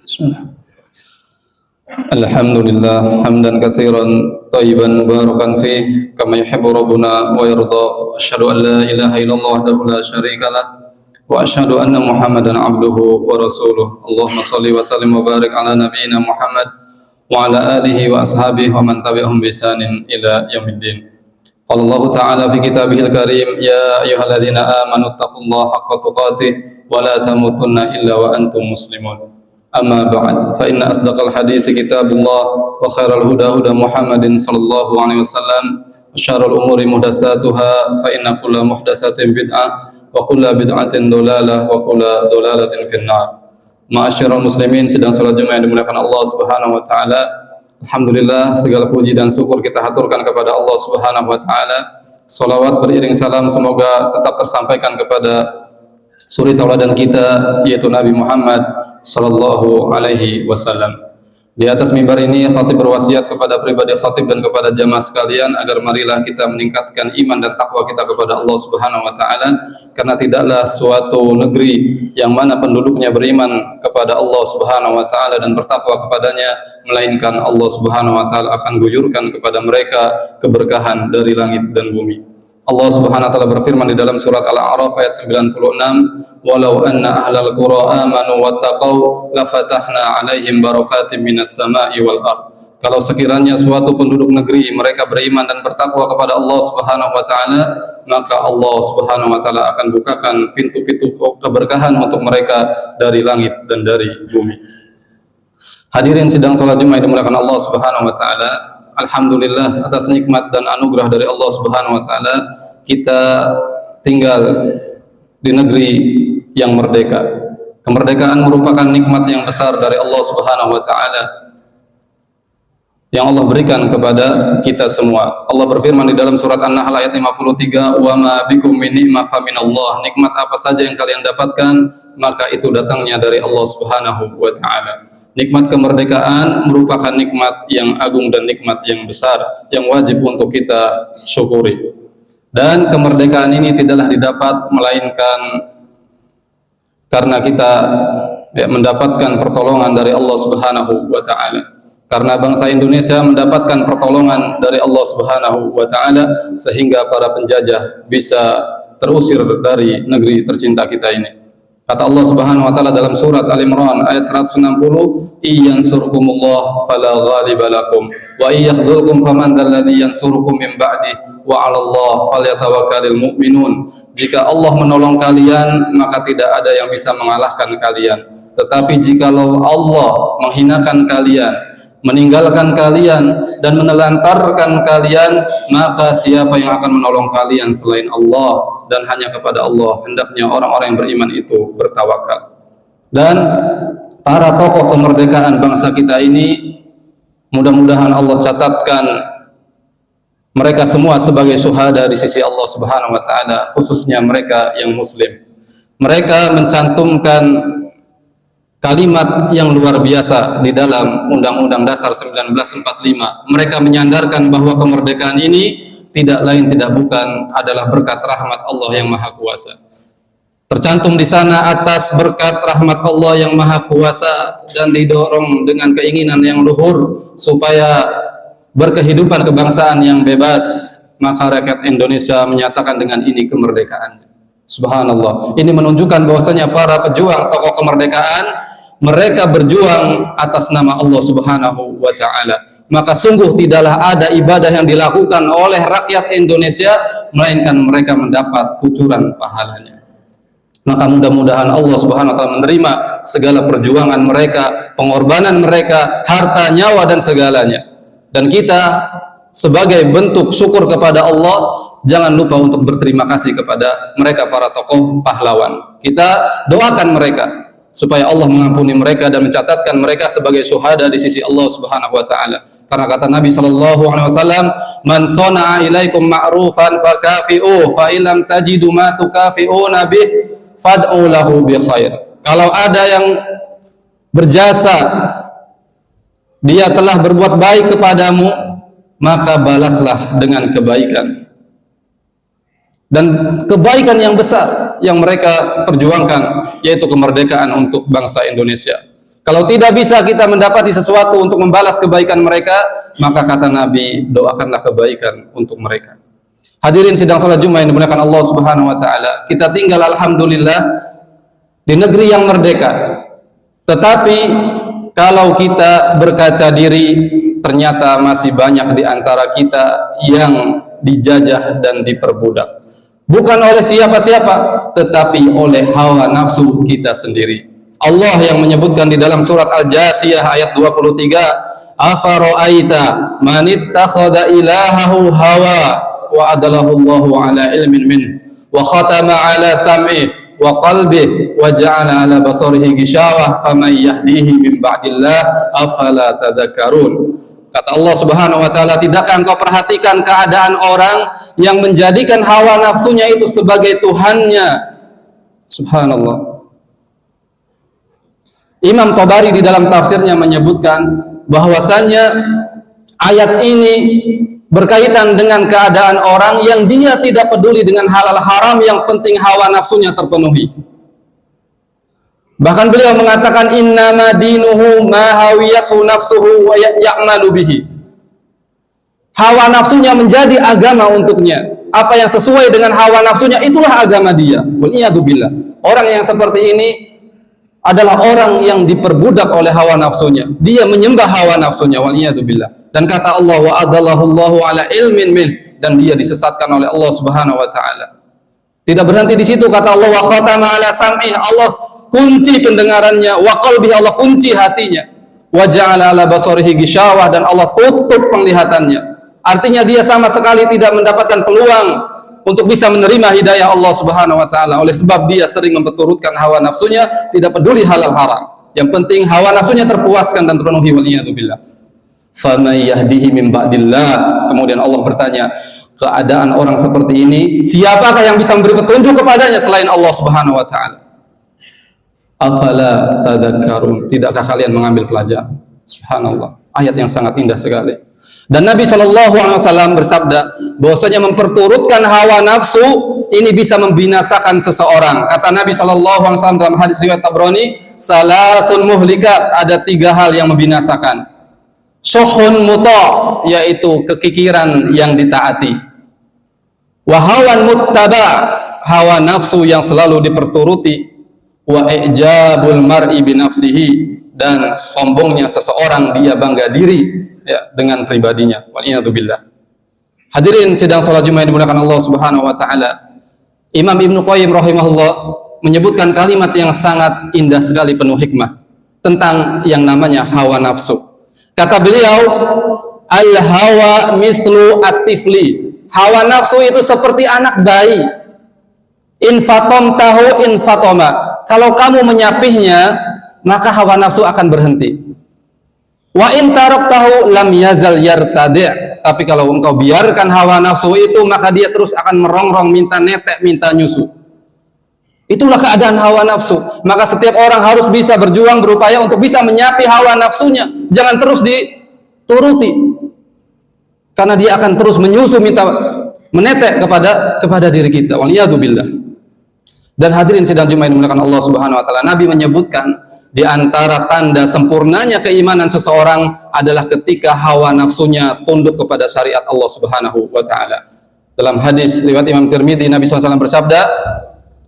Bismillah. Alhamdulillah hamdan katsiran thayyiban mubarakan fih kama yuhibbu rabbuna wa yarda. Asyhadu an la ilaha illallah wahdahu la syarikalah wa asyhadu anna Muhammadan abduhu wa rasuluh. Allahumma shalli wa sallim wa barik ala nabiyyina Muhammad wa ala alihi wa ashabihi wa man tabi'ahum bi ihsanin ila yaumiddin. Qala Allah ta'ala fi kitabihil karim, ya ayyuhalladzina amanu taqullaha haqqa tuqatih wa la tamutunna illa wa antum muslimun. Amma ba'd, fa inna asdaqal hadithi kitabullah wa khairal huda huda Muhammadin sallallahu alaihi wasallam wa syarrul umuri muhdatsatuha fa inna kulla muhdatsatin bid'ah wa kulla bid'atin dhalalah wa kulla dhalalatin finnar. Ma'asyiral muslimin, sidang salat Jumat yang dimuliakan Allah Subhanahu wa taala. Alhamdulillah, segala puji dan syukur kita haturkan kepada Allah Subhanahu wa taala. Salawat beriring salam semoga tetap tersampaikan kepada suri tauladan kita, yaitu Nabi Muhammad sallallahu alaihi wasallam. Di atas mimbar ini khatib berwasiat kepada pribadi khatib dan kepada jamaah sekalian agar marilah kita meningkatkan iman dan takwa kita kepada Allah Subhanahu wa taala, karena tidaklah suatu negeri yang mana penduduknya beriman kepada Allah Subhanahu wa taala dan bertakwa kepadanya, melainkan Allah Subhanahu wa taala akan guyurkan kepada mereka keberkahan dari langit dan bumi. Allah Subhanahu wa taala berfirman di dalam surat Al-A'raf ayat 96, "Walau anna ahlal qura amanu wattaqau lafatahna 'alaihim barakatim minas sama'i wal ard." Kalau sekiranya suatu penduduk negeri mereka beriman dan bertakwa kepada Allah Subhanahu wa taala, maka Allah Subhanahu wa taala akan bukakan pintu-pintu keberkahan untuk mereka dari langit dan dari bumi. Hadirin sidang salat Jumat yang dimuliakan Allah Subhanahu wa taala. Alhamdulillah atas nikmat dan anugerah dari Allah Subhanahu wa taala, kita tinggal di negeri yang merdeka. Kemerdekaan merupakan nikmat yang besar dari Allah Subhanahu wa taala yang Allah berikan kepada kita semua. Allah berfirman di dalam surat An-Nahl ayat 53, "Wa ma bikum min ni'mah fa minallah." Nikmat apa saja yang kalian dapatkan, maka itu datangnya dari Allah Subhanahu wa taala. Nikmat kemerdekaan merupakan nikmat yang agung dan nikmat yang besar yang wajib untuk kita syukuri. Dan kemerdekaan ini tidaklah didapat melainkan karena kita mendapatkan pertolongan dari Allah Subhanahu wa taala. Karena bangsa Indonesia mendapatkan pertolongan dari Allah Subhanahu wa taala sehingga para penjajah bisa terusir dari negeri tercinta kita ini. Kata Allah Subhanahu wa taala dalam surat Al-Imran ayat 160, "Iyansurkumullah fala ghaliba lakum wa iyakhdzulkum faman dzalladzi yansurukum min ba'di wa 'alallahi falyatawakkalul mu'minun." Jika Allah menolong kalian, maka tidak ada yang bisa mengalahkan kalian. Tetapi jikalau Allah menghinakan kalian, meninggalkan kalian dan menelantarkan kalian, maka siapa yang akan menolong kalian selain Allah? Dan hanya kepada Allah hendaknya orang-orang yang beriman itu bertawakal. Dan para tokoh kemerdekaan bangsa kita ini, mudah-mudahan Allah catatkan mereka semua sebagai syuhada di sisi Allah Subhanahu wa taala, khususnya mereka yang muslim. Mereka mencantumkan kalimat yang luar biasa di dalam Undang-Undang Dasar 1945. Mereka menyandarkan bahwa kemerdekaan ini tidak lain tidak bukan adalah berkat rahmat Allah yang Maha Kuasa. Tercantum di sana atas berkat rahmat Allah yang Maha Kuasa dan didorong dengan keinginan yang luhur supaya berkehidupan kebangsaan yang bebas, maka rakyat Indonesia menyatakan dengan ini kemerdekaannya. Subhanallah. Ini menunjukkan bahwasanya para pejuang tokoh kemerdekaan, mereka berjuang atas nama Allah Subhanahu wa taala. Maka sungguh tidaklah ada ibadah yang dilakukan oleh rakyat Indonesia melainkan mereka mendapat kucuran pahalanya. Maka mudah-mudahan Allah Subhanahu wa taala menerima segala perjuangan mereka, pengorbanan mereka, harta, nyawa dan segalanya. Dan kita sebagai bentuk syukur kepada Allah, jangan lupa untuk berterima kasih kepada mereka para tokoh pahlawan. Kita doakan mereka supaya Allah mengampuni mereka dan mencatatkan mereka sebagai syuhada di sisi Allah Subhanahu wa taala. Karena kata Nabi sallallahu alaihi wasallam, "Man shana'a ilaikum ma'rufan fakafi'u, fa illam tajidu ma tukafi'una bih fad'u lahu bi khair." Kalau ada yang berjasa, dia telah berbuat baik kepadamu, maka balaslah dengan kebaikan. Dan kebaikan yang besar yang mereka perjuangkan yaitu kemerdekaan untuk bangsa Indonesia. Kalau tidak bisa kita mendapati sesuatu untuk membalas kebaikan mereka, maka kata Nabi, doakanlah kebaikan untuk mereka. Hadirin sidang salat Jumat yang dimuliakan Allah Subhanahu wa taala. Kita tinggal alhamdulillah di negeri yang merdeka. Tetapi kalau kita berkaca diri, ternyata masih banyak di antara kita yang dijajah dan diperbudak. Bukan oleh siapa-siapa, tetapi oleh hawa nafsu kita sendiri. Allah yang menyebutkan di dalam surat Al-Jasiyah ayat 23, afara'aita man ittakhadha ilahahu hawa wa adalahu Allahu ala ilmin min wa khatama ala sam'i wa qalbi wa ja'ala ala basarihi ghishawah faman yahdihi min ba'dillah afala tadhakkarun. Kata Allah Subhanahu wa taala, tidakkah engkau perhatikan keadaan orang yang menjadikan hawa nafsunya itu sebagai tuhannya? Subhanallah. Imam Tabari di dalam tafsirnya menyebutkan bahwasanya ayat ini berkaitan dengan keadaan orang yang dia tidak peduli dengan halal haram, yang penting hawa nafsunya terpenuhi. Bahkan beliau mengatakan innama dinuhu ma hawiyatu nafsuhu wa ya'malu bihi. Hawa nafsunya menjadi agama untuknya. Apa yang sesuai dengan hawa nafsunya itulah agama dia. Wal iyadu billah. Orang yang seperti ini adalah orang yang diperbudak oleh hawa nafsunya. Dia menyembah hawa nafsunya, waliyadu billah. Dan kata Allah, wa adallahu Allahu ala ilmin min, dan dia disesatkan oleh Allah Subhanahu wa taala. Tidak berhenti di situ, kata Allah, wa khatama ala sam'i, Allah kunci pendengarannya, wa qalbi, Allah kunci hatinya, wa ja'ala ala basarihi ghishawah, dan Allah tutup penglihatannya. Artinya dia sama sekali tidak mendapatkan peluang untuk bisa menerima hidayah Allah Subhanahu wa taala, oleh sebab dia sering memperturutkan hawa nafsunya, tidak peduli halal haram. Yang penting hawa nafsunya terpuaskan dan terpenuhi, waliyadu billah. Faman yahdihi min ba'dillah. Kemudian Allah bertanya, keadaan orang seperti ini, siapakah yang bisa memberi petunjuk kepadanya selain Allah Subhanahu wa taala? Afala tadhakkarun. Tidakkah kalian mengambil pelajaran? Subhanallah. Ayat yang sangat indah sekali. Dan Nabi SAW bersabda bahwasanya memperturutkan hawa nafsu ini bisa membinasakan seseorang. Kata Nabi SAW dalam hadis riwayat Tabrani, salasun muhlikat, ada 3 hal yang membinasakan. Syuhun muta', yaitu kekikiran yang ditaati. Wa hawan muttaba', hawa nafsu yang selalu diperturuti. Wa i'jabul mar'i binafsihi, dan sombongnya seseorang, dia bangga diri ya dengan pribadinya. Waliyadzubillah. Hadirin sidang salat Jumat yang dimuliakan Allah Subhanahu wa taala. Imam Ibnu Qayyim rahimahullah menyebutkan kalimat yang sangat indah sekali, penuh hikmah tentang yang namanya hawa nafsu. Kata beliau, al hawa mislu at-tifli. Hawa nafsu itu seperti anak bayi. In fatom tahu in fatoma. Kalau kamu menyapihnya, maka hawa nafsu akan berhenti. Wa in taraktahu lam yazal yartadi'. Tapi kalau engkau biarkan hawa nafsu itu, maka dia terus akan merongrong, minta netek, minta nyusu. Itulah keadaan hawa nafsu. Maka setiap orang harus bisa berjuang, berupaya untuk bisa menyapi hawa nafsunya. Jangan terus dituruti, karena dia akan terus menyusu, minta menetek kepada diri kita. Waliyadzubillah. Dan hadirin sidang Jumat yang dimuliakan Allah Subhanahu wa taala, Nabi menyebutkan di antara tanda sempurnanya keimanan seseorang adalah ketika hawa nafsunya tunduk kepada syariat Allah Subhanahu wa taala. Dalam hadis riwayat Imam Tirmidzi, Nabi SAW bersabda,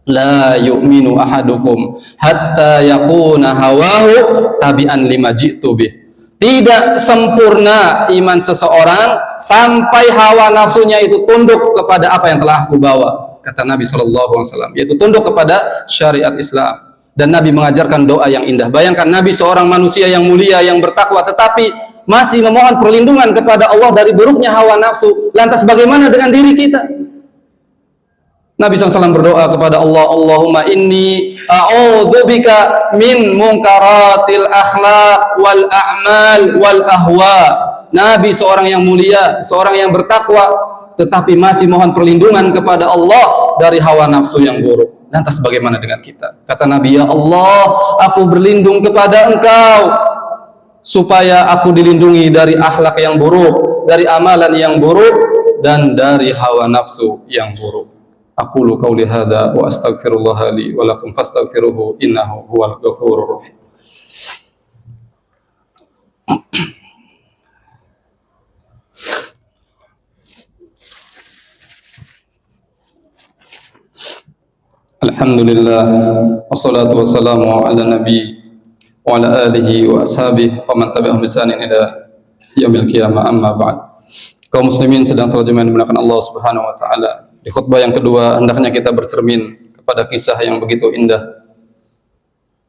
la yu'minu ahadukum hatta yakuna hawahu tabi'an lima ji'tu bih. Tidak sempurna iman seseorang sampai hawa nafsunya itu tunduk kepada apa yang telah aku bawa. Kata Nabi SAW, yaitu tunduk kepada syariat Islam. Dan Nabi mengajarkan doa yang indah. Bayangkan Nabi seorang manusia yang mulia, yang bertakwa, tetapi masih memohon perlindungan kepada Allah dari buruknya hawa nafsu. Lantas bagaimana dengan diri kita? Nabi SAW berdoa kepada Allah, Allahumma inni a'udzubika min munkaratil akhlaq wal a'mal wal ahwa. Nabi seorang yang mulia, seorang yang bertakwa, tetapi masih mohon perlindungan kepada Allah dari hawa nafsu yang buruk. Lantas bagaimana dengan kita? Kata Nabi, ya Allah, aku berlindung kepada Engkau supaya aku dilindungi dari akhlak yang buruk, dari amalan yang buruk, dan dari hawa nafsu yang buruk. Aqulu qauli hadza wa astaghfirullah li wa lakum fastaghfiruhu innahu huwal ghafurur rahim. Alhamdulillah, wassalatu wassalamu ala nabi wa ala alihi wa ashabihi wa man tabi'ahum bi ihsanin ila yaumil qiyamah, amma ba'd. Kaum muslimin sedang salat Jumat dimuliakan Allah Subhanahu wa taala. Di khutbah yang kedua hendaknya kita bercermin kepada kisah yang begitu indah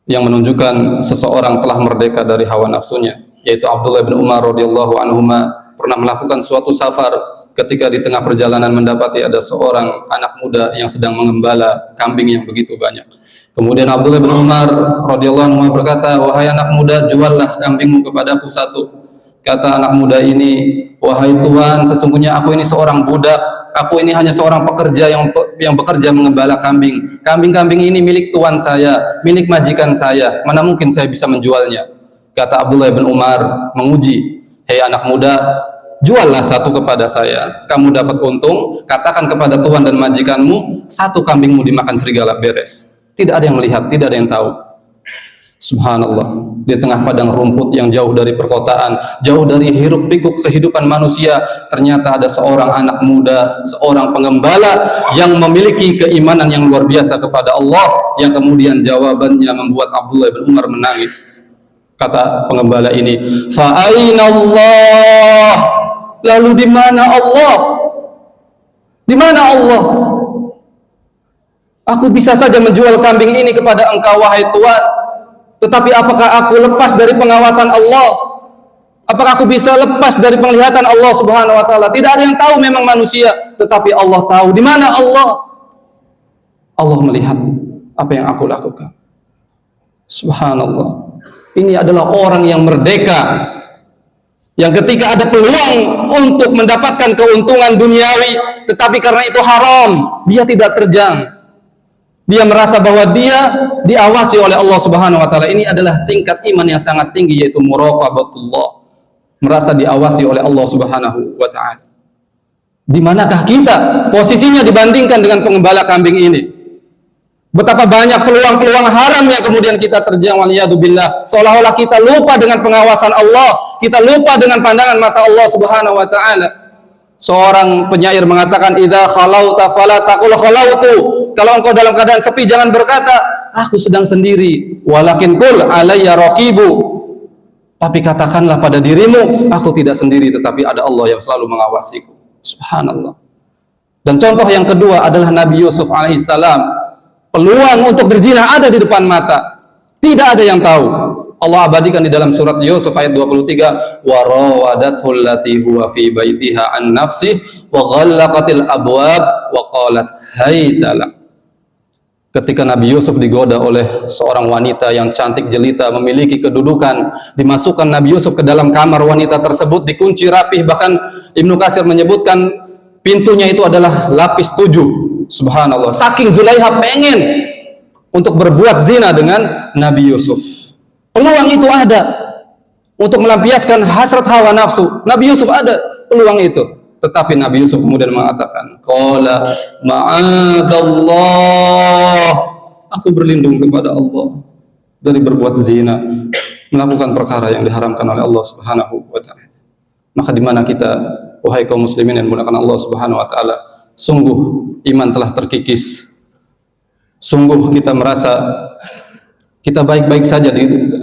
yang menunjukkan seseorang telah merdeka dari hawa nafsunya, yaitu Abdullah bin Umar radhiyallahu anhuma pernah melakukan suatu safar. Ketika di tengah perjalanan mendapati ada seorang anak muda yang sedang mengembala kambing yang begitu banyak. Kemudian Abdullah bin Umar radhiyallahu anhu berkata, "Wahai anak muda, juallah kambingmu kepadaku satu." Kata anak muda ini, "Wahai Tuan, sesungguhnya aku ini seorang budak. Aku ini hanya seorang pekerja yang bekerja mengembala kambing. Kambing-kambing ini milik tuan saya, milik majikan saya. Mana mungkin saya bisa menjualnya?" Kata Abdullah bin Umar menguji, "Hei anak muda, juallah satu kepada saya. Kamu dapat untung, katakan kepada tuan dan majikanmu, satu kambingmu dimakan serigala, beres." Tidak ada yang melihat, tidak ada yang tahu. Subhanallah, di tengah padang rumput yang jauh dari perkotaan, jauh dari hiruk pikuk kehidupan manusia, ternyata ada seorang anak muda, seorang pengembala yang memiliki keimanan yang luar biasa kepada Allah, yang kemudian jawabannya membuat Abdullah bin Umar menangis. Kata pengembala ini, "Fa aina Allah?" Lalu di mana Allah? Di mana Allah? Aku bisa saja menjual kambing ini kepada engkau, wahai Tuan. Tetapi apakah aku lepas dari pengawasan Allah? Apakah aku bisa lepas dari penglihatan Allah Subhanahu wa taala? Tidak ada yang tahu memang manusia, tetapi Allah tahu. Di mana Allah? Allah melihat apa yang aku lakukan. Subhanallah. Ini adalah orang yang merdeka, yang ketika ada peluang untuk mendapatkan keuntungan duniawi, tetapi karena itu haram, dia tidak terjang. Dia merasa bahwa dia diawasi oleh Allah Subhanahu wa taala. Ini adalah tingkat iman yang sangat tinggi, yaitu muraqabatullah. Merasa diawasi oleh Allah Subhanahu wa taala. Di manakah kita posisinya dibandingkan dengan pengembala kambing ini? Betapa banyak peluang-peluang haram yang kemudian kita terjang, waliyadzubillah. Seolah-olah kita lupa dengan pengawasan Allah, kita lupa dengan pandangan mata Allah Subhanahu wa taala. Seorang penyair mengatakan, "Idza khalauta fala taqul khalautu." Kalau engkau dalam keadaan sepi, jangan berkata, "Aku sedang sendiri." Walakin qul alayya raqibu. Tapi katakanlah pada dirimu, "Aku tidak sendiri, tetapi ada Allah yang selalu mengawasiku." Subhanallah. Dan contoh yang kedua adalah Nabi Yusuf alaihissalam. Peluang untuk berzina ada di depan mata, tidak ada yang tahu. Allah abadikan di dalam surat Yusuf ayat 23, "Wa rawadathu allati huwa fi baitiha an nafsihi wa ghallaqatil abwab wa qalat hayta lak." Ketika Nabi Yusuf digoda oleh seorang wanita yang cantik jelita, memiliki kedudukan, dimasukkan Nabi Yusuf ke dalam kamar wanita tersebut, dikunci rapih, bahkan Ibnu Katsir menyebutkan pintunya itu adalah lapis 7. Subhanallah, saking Zulaiha pengen untuk berbuat zina dengan Nabi Yusuf. Peluang itu ada untuk melampiaskan hasrat hawa nafsu. Nabi Yusuf ada peluang itu, tetapi Nabi Yusuf kemudian mengatakan, "Qala ma'adallah." Aku berlindung kepada Allah dari berbuat zina, melakukan perkara yang diharamkan oleh Allah Subhanahu wa taala. Maka di mana kita, wahai kaum muslimin yang dimuliakan Allah Subhanahu wa taala, sungguh iman telah terkikis. Sungguh kita merasa kita baik-baik saja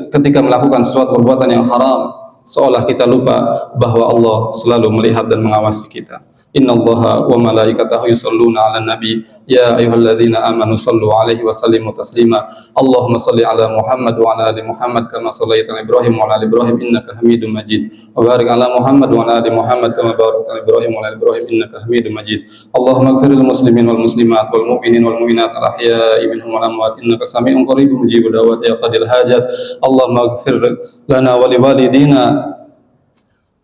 ketika melakukan sesuatu perbuatan yang haram, seolah kita lupa bahwa Allah selalu melihat dan mengawasi kita. Innallaha wa malaikatahu yusholluna 'alan nabi ya ayyuhalladzina amanu shallu 'alaihi wa sallimu taslima. Allahumma shalli 'ala Muhammad wa 'ala ali Muhammad kama shallaita 'ala Ibrahim wa 'ala ali Ibrahim innaka Hamidum Majid. Wa barik 'ala Muhammad wa 'ala ali Muhammad kama barakta 'ala Ibrahim wa 'ala ali Ibrahim innaka Hamidum Majid. Allahumma ighfir lil muslimin wal muslimat wal mu'minin wal mu'minat al ahya'i minhum wal amwat innaka sami'un qaribun mujibud da'wati ya qadil hajat. Allahumma ighfir lana wa liwalidina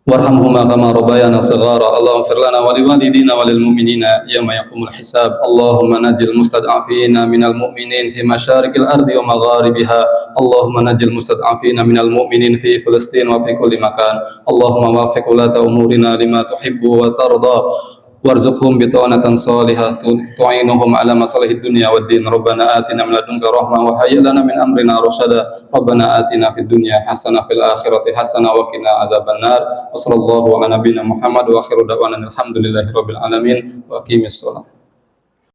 warhamhuma kama rabbayana shighara. Allahumma ighfir lana wa liwalidina wa lil mu'minina yawma yaqumul hisab. Allahumma najjil mustad'afina minal mu'minin fi masyariqil ardi wa magharibiha. Allahumma najjil mustad'afina minal mu'minin fi Filistin wa fi kulli makan. Allahumma waffiq ulata umurina lima tuhibbu wa tarda. warzuqhum bitanatan salihah tu'inuhum ala masalihid dunya wad din. Rabbana atina min ladunka rahmah wa hayyi lana min amrina rasyada. Rabbana atina fid dunya hasanah fil akhirati hasanah wa qina adzabannar. Wa sallallahu ala nabiyyina Muhammad wa akhiru da'wana alhamdulillahi rabbil alamin wa aqimis shalah.